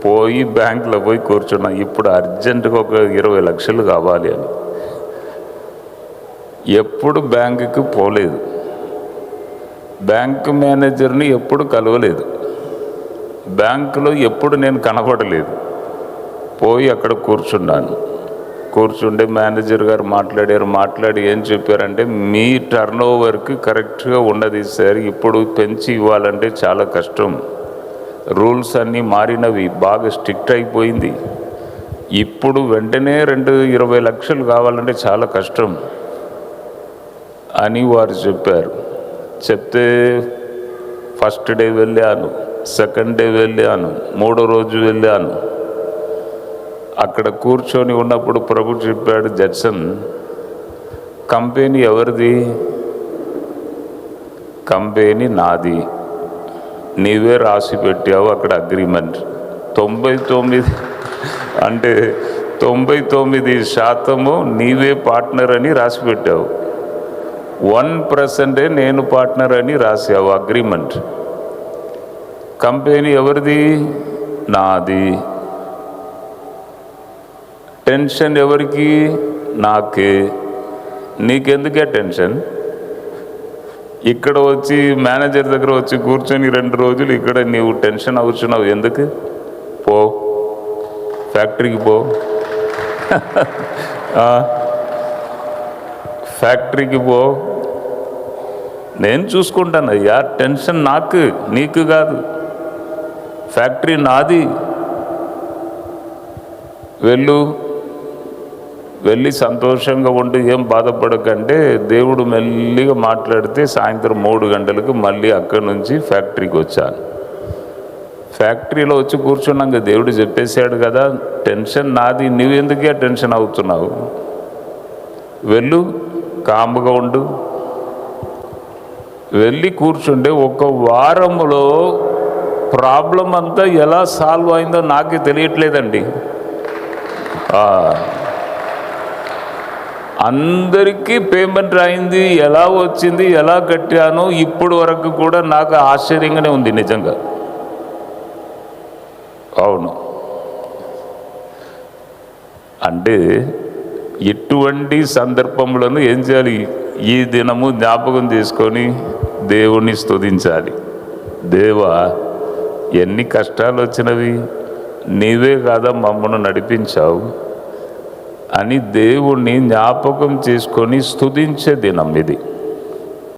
పోయి బ్యాంకులో పోయి కూర్చున్నా. ఇప్పుడు అర్జెంటుగా ఒక 20 లక్షలు కావాలి అని. ఎప్పుడు బ్యాంకుకి పోలేదు, బ్యాంకు మేనేజర్ని ఎప్పుడు కలవలేదు, బ్యాంకులో ఎప్పుడు నేను కనపడలేదు. పోయి అక్కడ కూర్చున్నాను. కూర్చుంటే మేనేజర్ గారు మాట్లాడి ఏం చెప్పారంటే, మీ టర్న్ ఓవర్కి కరెక్ట్గా ఉండదు సార్, ఇప్పుడు పెంచి ఇవ్వాలంటే చాలా కష్టం, రూల్స్ అన్నీ మారినవి, బాగా స్ట్రిక్ట్ అయిపోయింది, ఇప్పుడు వెంటనే 20 లక్షలు కావాలంటే చాలా కష్టం అని వారు చెప్పారు. చెప్తే ఫస్ట్ డే వెళ్ళాను, సెకండ్ డే వెళ్ళాను, మూడో రోజు వెళ్ళాను. అక్కడ కూర్చొని ఉన్నప్పుడు ప్రభు చెప్పాడు, జడ్సన్ కంపెనీ ఎవరిది? కంపెనీ నాది, నీవే రాసి పెట్టావు అక్కడ అగ్రిమెంట్. 99 అంటే 99% నీవే పార్ట్నర్ అని రాసి పెట్టావు, 1% నేను పార్ట్నర్ అని రాసావు అగ్రిమెంట్. కంపెనీ ఎవరిది? నాది. టెన్షన్ ఎవరికి? నాకే. నీకెందుకే టెన్షన్? ఇక్కడ వచ్చి మేనేజర్ దగ్గర వచ్చి కూర్చొని 2 రోజులు ఇక్కడ నీవు టెన్షన్ అవుతున్నావు ఎందుకు? పో ఫ్యాక్టరీకి పో, ఫ్యాక్టరీకి పో, నేను చూసుకుంటాను అయ్యా, టెన్షన్ నాకు, నీకు కాదు, ఫ్యాక్టరీ నాది. వెళ్ళి సంతోషంగా ఉండి ఏం బాధపడకంటే, దేవుడు మెల్లిగా మాట్లాడితే సాయంత్రం 3 గంటలకు మళ్ళీ అక్కడి నుంచి ఫ్యాక్టరీకి వచ్చాను. ఫ్యాక్టరీలో వచ్చి కూర్చున్నాక దేవుడు చెప్పేశాడు కదా, టెన్షన్ నాది, నువ్వెందుకే టెన్షన్ అవుతున్నావు, వెళ్ళు, కాముగా ఉండు. వెళ్ళి కూర్చుంటే 1 వారంలో ప్రాబ్లం అంతా ఎలా సాల్వ్ అయిందో నాకే తెలియట్లేదండి. అందరికీ పేమెంట్ అయింది, ఎలా వచ్చింది, ఎలా కట్టాను, ఇప్పుడు వరకు కూడా నాకు ఆశ్చర్యంగానే ఉంది నిజంగా. అవును, అంటే ఇటువంటి సందర్భంలోనూ ఏం చేయాలి? ఈ దినము జ్ఞాపకం చేసుకొని దేవుణ్ణి స్తుతించాలి. దేవా, ఎన్ని కష్టాలు వచ్చినవి, నీవే కాదా మమ్మల్ని నడిపించావు అని దేవుణ్ణి జ్ఞాపకం చేసుకొని స్తుతించే దినం ఇది.